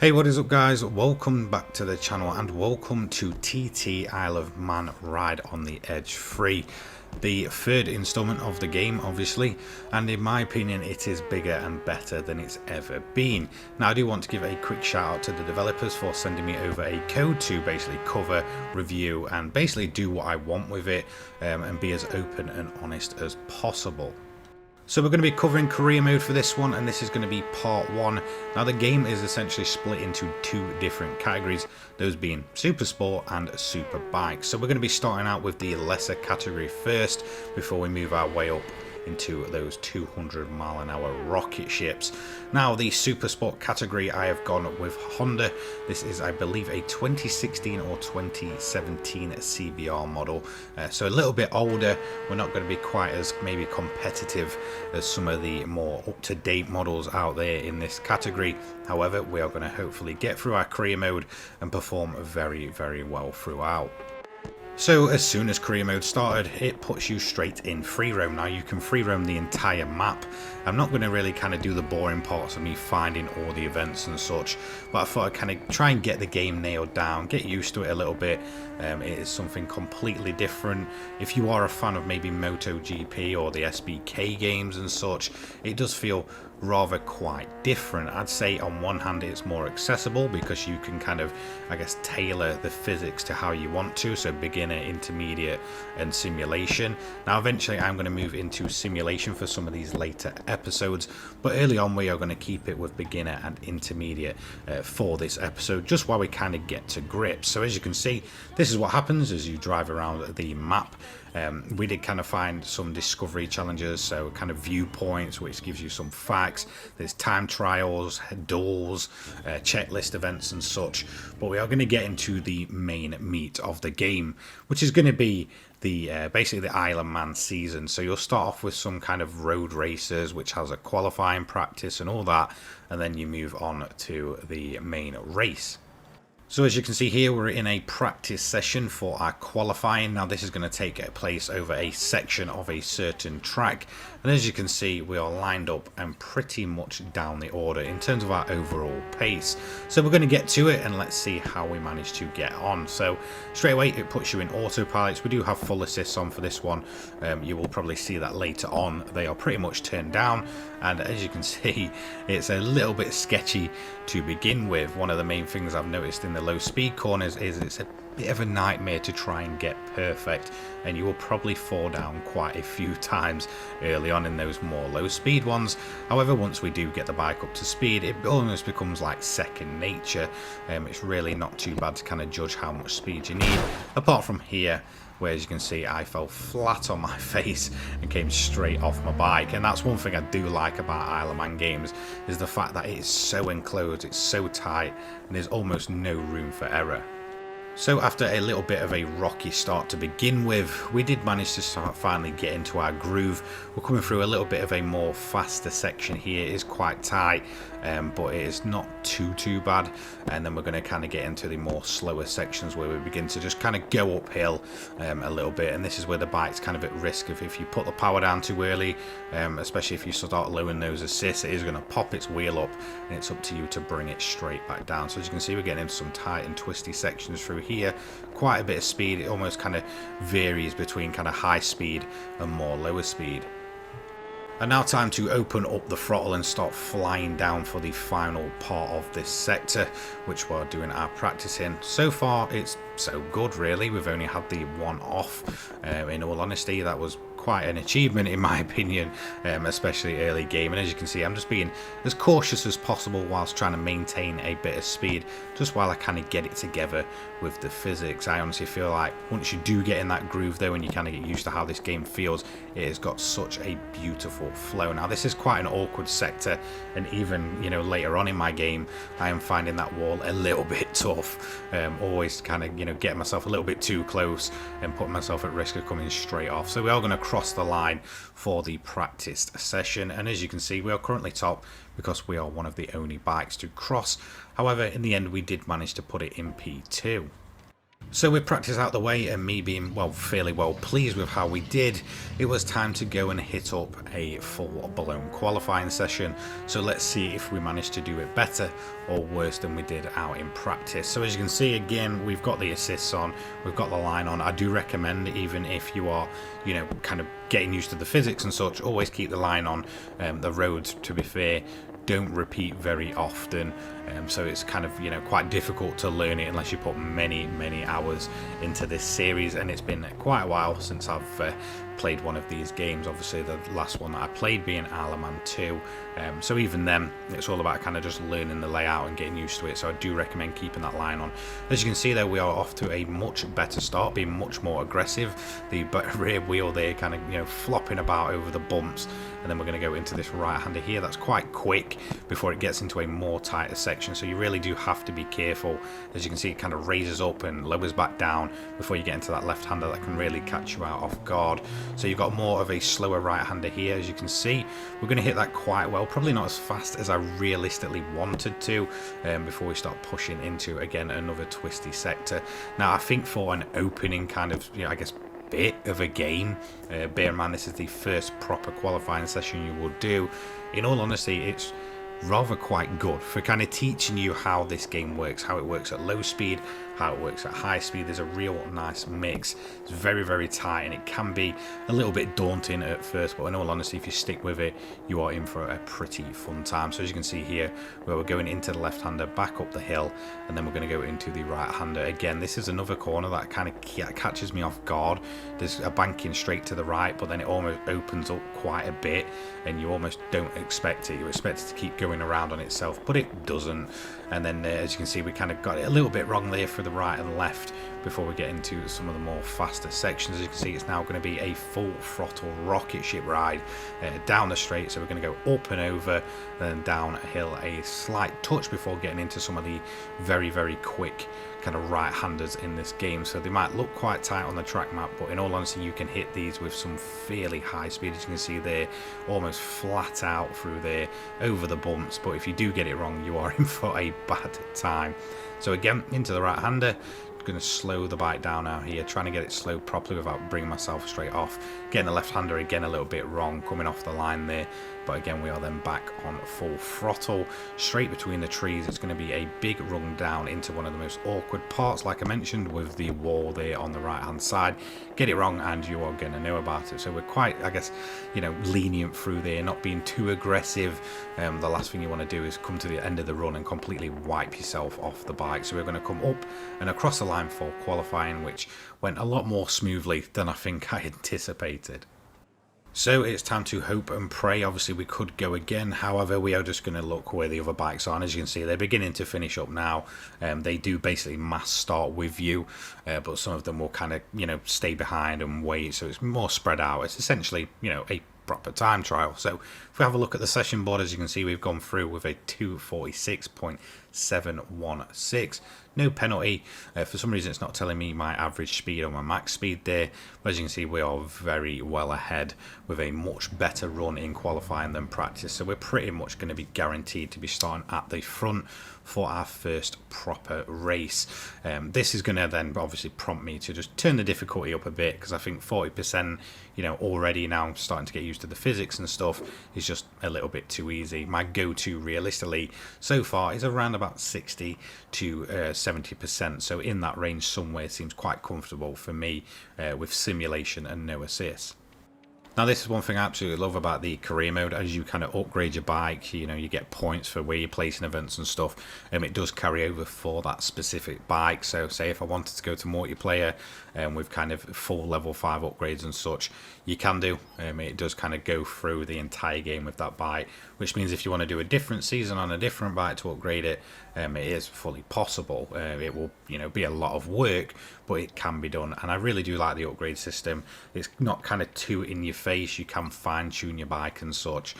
Hey, what is up guys? Welcome back to the channel and welcome to TT Isle of Man Ride on the Edge 3. The third installment of the game obviously, and in my opinion it is bigger and better than it's ever been. Now I do want to give a quick shout out to the developers for sending me over a code to basically cover, review and basically do what I want with it and be as open and honest as possible. So we're going to be covering career mode for this one, and this is going to be part 1. Now the game is essentially split into two different categories, those being super sport and super bikes. So we're going to be starting out with the lesser category first before we move our way up into those 200-mile-an-hour rocket ships. Now the super sport category, I have gone with Honda. This is, I believe, a 2016 or 2017 CBR model, so a little bit older. We're not going to be quite as maybe competitive as some of the more up-to-date models out there in this category. However, we are going to hopefully get through our career mode and perform very, very well throughout. So as soon as career mode started, it puts you straight in free roam. Now you can free roam the entire map. I'm not going to really kind of do the boring parts of me finding all the events and such, but I thought I'd kind of try and get the game nailed down, get used to it a little bit. It is something completely different. If you are a fan of maybe MotoGP or the SBK games and such, it does feel rather quite different. I'd say on one hand it's more accessible because you can kind of, I guess, tailor the physics to how you want to, so beginner, intermediate and simulation. Now eventually I'm going to move into simulation for some of these later episodes, but early on we are going to keep it with beginner and intermediate for this episode, just while we kind of get to grips. So as you can see, this is what happens as you drive around the map. We did kind of find some discovery challenges, so kind of viewpoints, which gives you some facts. There's time trials, duels, checklist events and such, but we are going to get into the main meat of the game, which is going to be the basically the Isle of Man season. So you'll start off with some kind of road races, which has a qualifying practice and all that, and then you move on to the main race. So as you can see here, we're in a practice session for our qualifying. Now this is going to take place over a section of a certain track, and as you can see we are lined up and pretty much down the order in terms of our overall pace. So we're going to get to it and let's see how we manage to get on. So straight away it puts you in autopilots. We do have full assists on for this one. You will probably see that later on. They are pretty much turned down, and as you can see it's a little bit sketchy to begin with. One of the main things I've noticed in the low speed corners is it's a bit of a nightmare to try and get perfect, and you will probably fall down quite a few times early on in those more low speed ones. However, once we do get the bike up to speed, it almost becomes like second nature. It's really not too bad to kind of judge how much speed you need, apart from here where, as you can see, I fell flat on my face and came straight off my bike. And that's one thing I do like about Isle of Man games, is the fact that it is so enclosed, it's so tight, and there's almost no room for error. So after a little bit of a rocky start to begin with, we did manage to finally get into our groove. We're coming through a little bit of a more faster section here. It is quite tight, but it is not too bad. And then we're going to kind of get into the more slower sections where we begin to just kind of go uphill a little bit. And this is where the bike's kind of at risk of, if you put the power down too early, especially if you start lowering those assists, it is going to pop its wheel up, and it's up to you to bring it straight back down. So as you can see, we're getting into some tight and twisty sections through here. Quite a bit of speed. It almost kind of varies between kind of high speed and more lower speed. And now time to open up the throttle and start flying down for the final part of this sector, which we're doing our practice in. So far it's so good really. We've only had the one off. In all honesty, that was quite an achievement in my opinion, especially early game. And as you can see, I'm just being as cautious as possible whilst trying to maintain a bit of speed, just while I kind of get it together with the physics. I honestly feel like once you do get in that groove though, and you kind of get used to how this game feels, it has got such a beautiful flow. Now this is quite an awkward sector, and even, you know, later on in my game I am finding that wall a little bit tough. Always kind of, you know, getting myself a little bit too close and putting myself at risk of coming straight off. So we are going to cross the line for the practiced session, and as you can see we are currently top because we are one of the only bikes to cross. However, in the end we did manage to put it in P2. So with practice out the way and me being, well, fairly well pleased with how we did, it was time to go and hit up a full-blown qualifying session. So let's see if we managed to do it better or worse than we did out in practice. So as you can see, again, we've got the assists on, we've got the line on. I do recommend, even if you are, you know, kind of getting used to the physics and such, always keep the line on. The roads, to be fair, don't repeat very often, so it's kind of, you know, quite difficult to learn it unless you put many hours into this series. And it's been quite a while since I've played one of these games. Obviously the last one that I played being Isle of Man 2, so even then it's all about kind of just learning the layout and getting used to it. So I do recommend keeping that line on. As you can see there, we are off to a much better start, being much more aggressive. The rear wheel there kind of, you know, flopping about over the bumps, and then we're going to go into this right-hander here. That's quite quick before it gets into a more tighter section, so you really do have to be careful. As you can see, it kind of raises up and lowers back down before you get into that left-hander that can really catch you out off guard. So you've got more of a slower right-hander here. As you can see, we're going to hit that quite well, probably not as fast as I realistically wanted to, before we start pushing into, again, another twisty sector. Now I think for an opening kind of, you know, I guess, bit of a game, bear in mind this is the first proper qualifying session you will do, in all honesty it's rather quite good for kind of teaching you how this game works, how it works at low speed, how it works at high speed. There's a real nice mix. It's very tight, and it can be a little bit daunting at first, but in all honesty, if you stick with it, you are in for a pretty fun time. So as you can see here, where we're going into the left-hander, back up the hill, and then we're going to go into the right-hander. Again, this is another corner that kind of catches me off guard. There's a banking straight to the right, but then it almost opens up quite a bit, and you almost don't expect it. You expect it to keep going around on itself, but it doesn't. And then as you can see, we kind of got it a little bit wrong there for the right and left before we get into some of the more faster sections. As you can see, it's now going to be a full throttle rocket ship ride down the straight. So we're going to go up and over, then down a hill a slight touch before getting into some of the very quick kind of right-handers in this game. So they might look quite tight on the track map, but in all honesty, you can hit these with some fairly high speed. As you can see, they're almost flat out through there over the bumps, but if you do get it wrong, you are in for a bad time. So again, into the right-hander, going to slow the bike down out here, trying to get it slowed properly without bringing myself straight off. Getting the left-hander again a little bit wrong, coming off the line there, but again we are then back on full throttle straight between the trees. It's going to be a big run down into one of the most awkward parts, like I mentioned, with the wall there on the right hand side. Get it wrong and you are going to know about it. So we're quite, I guess, you know, lenient through there, not being too aggressive. The last thing you want to do is come to the end of the run and completely wipe yourself off the bike. So we're going to come up and across the line for qualifying, which went a lot more smoothly than I think I anticipated. So it's time to hope and pray. Obviously we could go again, however we are just going to look where the other bikes are, and as you can see they're beginning to finish up now. They do basically mass start with you, but some of them will kind of, you know, stay behind and wait, so it's more spread out. It's essentially, you know, a proper time trial. So if we have a look at the session board, as you can see, we've gone through with a 246.716. No penalty. For some reason it's not telling me my average speed or my max speed there, but as you can see we are very well ahead with a much better run in qualifying than practice. So we're pretty much going to be guaranteed to be starting at the front for our first proper race. This is going to then obviously prompt me to just turn the difficulty up a bit, because I think 40%, you know, already now I'm starting to get used to the physics and stuff, is just a little bit too easy. My go-to realistically so far is around about 60 to 70%, so in that range somewhere seems quite comfortable for me with simulation and no assists. Now this is one thing I absolutely love about the career mode. As you kind of upgrade your bike, you know, you get points for where you're placing events and stuff, and it does carry over for that specific bike. So say if I wanted to go to multiplayer with kind of full level 5 upgrades and such, you can do. It does kind of go through the entire game with that bike, which means if you want to do a different season on a different bike to upgrade it, it is fully possible. It will, you know, be a lot of work, but it can be done, and I really do like the upgrade system. It's not kind of too in your face. You can fine tune your bike and such,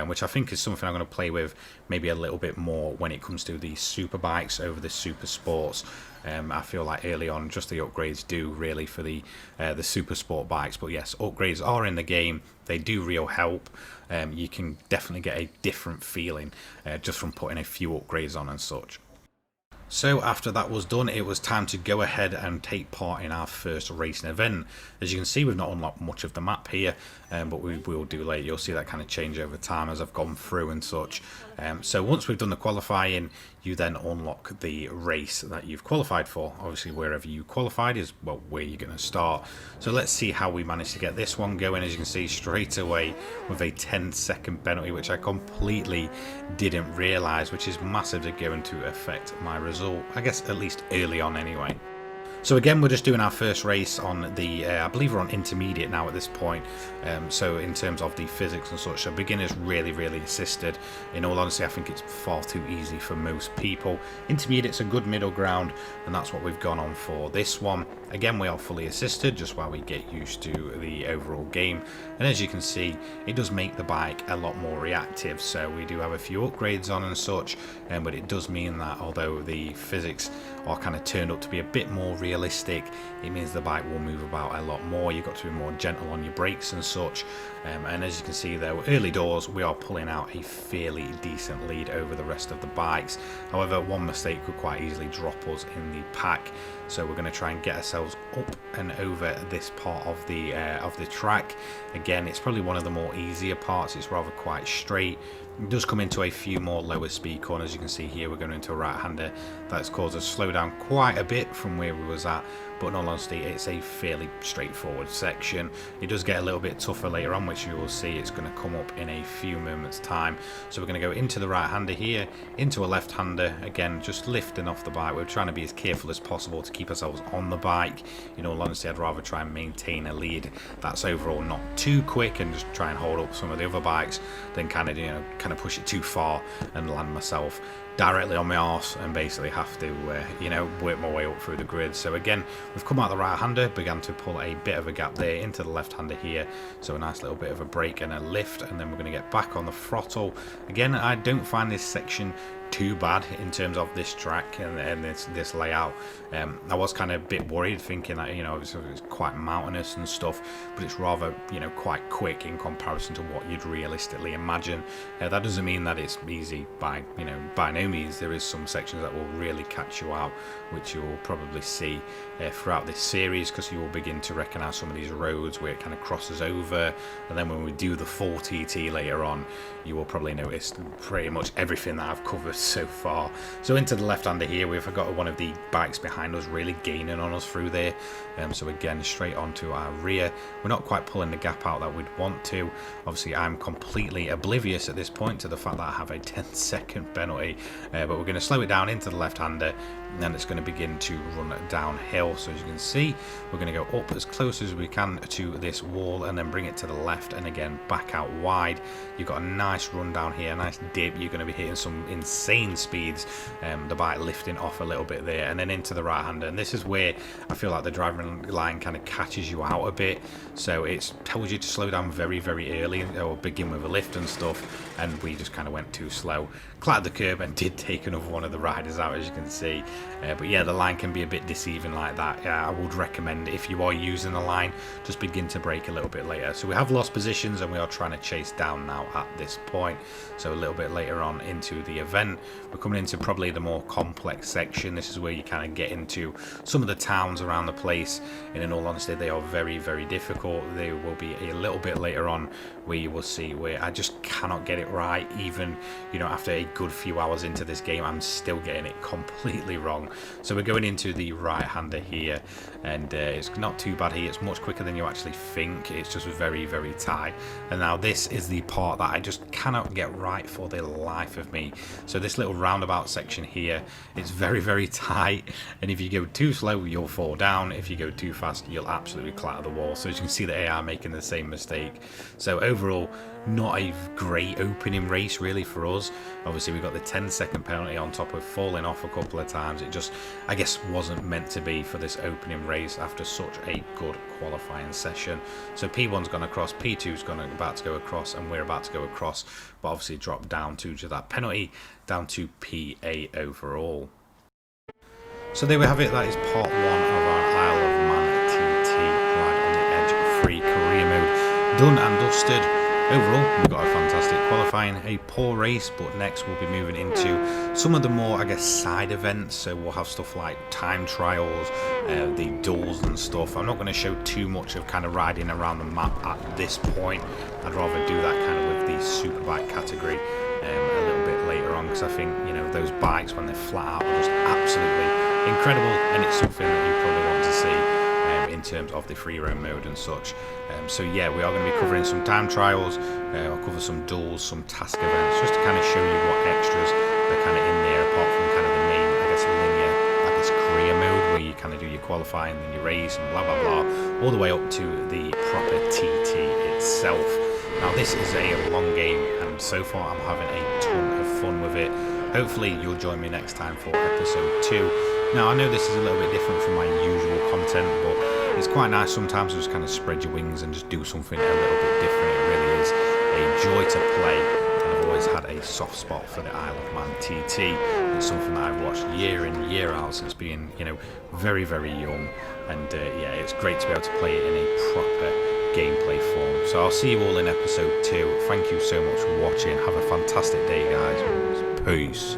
which I think is something I'm going to play with maybe a little bit more when it comes to the super bikes over the super sports. I feel like early on just the upgrades do really for the super sport bikes, but yes, upgrades are in the game. They do real help. You can definitely get a different feeling just from putting a few upgrades on and such. So after that was done, it was time to go ahead and take part in our first racing event. As you can see, we've not unlocked much of the map here, but we will do later. You'll see that kind of change over time as I've gone through and such. So once we've done the qualifying, you then unlock the race that you've qualified for. Obviously, wherever you qualified is, well, where you're going to start. So let's see how we managed to get this one going. As you can see, straight away with a 10-second penalty, which I completely didn't realise, which is massively going to affect my result, I guess, at least early on anyway. So again, we're just doing our first race on the, I believe we're on intermediate now at this point. So in terms of the physics and such, so beginners really assisted. In all honesty, I think it's far too easy for most people. Intermediate's a good middle ground, and that's what we've gone on for this one. Again, we are fully assisted, just while we get used to the overall game. And as you can see, it does make the bike a lot more reactive. So we do have a few upgrades on and such, but it does mean that although the physics are kind of turned up to be a bit more realistic, it means the bike will move about a lot more. You've got to be more gentle on your brakes and such. And as you can see there, early doors, we are pulling out a fairly decent lead over the rest of the bikes. However, one mistake could quite easily drop us in the pack. So we're going to try and get ourselves up and over this part of the track. Again, it's probably one of the more easier parts. It's rather quite straight. It does come into a few more lower speed corners. You can see here we're going into a right-hander. That's caused us to slow down quite a bit from where we was at, but in all honesty, it's a fairly straightforward section. It does get a little bit tougher later on, which you will see. It's going to come up in a few moments time. So we're going to go into the right-hander here, into a left-hander. Again, just lifting off the bike. We're trying to be as careful as possible to keep ourselves on the bike. In all honesty, I'd rather try and maintain a lead that's overall not too quick and just try and hold up some of the other bikes than kind of push it too far and land myself directly on my arse and basically have to work my way up through the grid. So again, we've come out the right hander, began to pull a bit of a gap there into the left hander here, so a nice little bit of a brake and a lift, and then we're going to get back on the throttle. Again, I don't find this section too bad in terms of this track and this layout. I was kind of a bit worried, thinking that it's quite mountainous and stuff, but it's rather quite quick in comparison to what you'd realistically imagine. That doesn't mean that it's easy by no means. There is some sections that will really catch you out, which you will probably see throughout this series, because you will begin to recognize some of these roads where it kind of crosses over, and then when we do the full TT later on, you will probably notice pretty much everything that I've covered so far. So into the left hander here, we've got one of the bikes behind us really gaining on us through there, so again straight onto our rear. We're not quite pulling the gap out that we'd want to. Obviously I'm completely oblivious at this point to the fact that I have a 10-second penalty, but we're going to slow it down into the left hander, and then it's going to begin to run downhill. So as you can see, we're going to go up as close as we can to this wall and then bring it to the left, and again back out wide. You've got a nice run down here, a nice dip. You're going to be hitting some insane speeds, the bike lifting off a little bit there, and then into the right hander. And this is where I feel like the driving line kind of catches you out a bit, so it tells you to slow down very early or begin with a lift and stuff, and we just kind of went too slow, clattered the curb and did take another one of the riders out, as you can see. But yeah, the line can be a bit deceiving like that. I would recommend, if you are using the line, just begin to brake a little bit later. So we have lost positions and we are trying to chase down now at this point. So a little bit later on into the event, we're coming into probably the more complex section. This is where you kind of get into some of the towns around the place, and in all honesty they are very difficult. There will be a little bit later on where you will see where I just cannot get it right. Even after a good few hours into this game, I'm still getting it completely wrong. So we're going into the right hander here, and it's not too bad here. It's much quicker than you actually think. It's just very tight. And now this is the part that I just cannot get right for the life of me. So this little roundabout section here, it's very tight, and if you go too slow you'll fall down. If you go too fast you'll absolutely clatter the wall. So as you can see, the AI making the same mistake. So overall, not a great opening race really for us. Obviously we got the 10-second penalty on top of falling off a couple of times. It just, I guess, wasn't meant to be for this opening race after such a good qualifying session. So P1's gone across, P2's about to go across, and we're about to go across, but obviously dropped down due to that penalty, down to P8 overall. So there we have it. That is part 1 of our Isle of Man TT Ride on the Edge free career mode done and dusted. overall, we've got a fantastic qualifying, a poor race, but next we'll be moving into some of the more, I guess, side events. So we'll have stuff like time trials, the duels and stuff. I'm not going to show too much of kind of riding around the map at this point. I'd rather do that kind of with the superbike category a little bit later on, because I think, you know, those bikes when they're flat out are just absolutely incredible, and it's something that you probably want to see in terms of the free roam mode and such. So yeah, we are going to be covering some time trials, I'll cover some duels, some task events, just to kind of show you what extras are kind of in there, apart from kind of the main, I guess, linear, I guess, career mode, where you kind of do your qualifying, then you race and blah blah blah, all the way up to the proper TT itself. Now this is a long game, and so far I'm having a ton of fun with it. Hopefully you'll join me next time for episode 2. Now I know this is a little bit different from my usual content, but it's quite nice sometimes to just kind of spread your wings and just do something a little bit different. It really is a joy to play, and I've always had a soft spot for the Isle of Man TT. It's something that I've watched year in, year out since being, you know, very, very young, and yeah, it's great to be able to play it in a proper gameplay form. So I'll see you all in episode 2. Thank you so much for watching. Have a fantastic day, guys. Peace.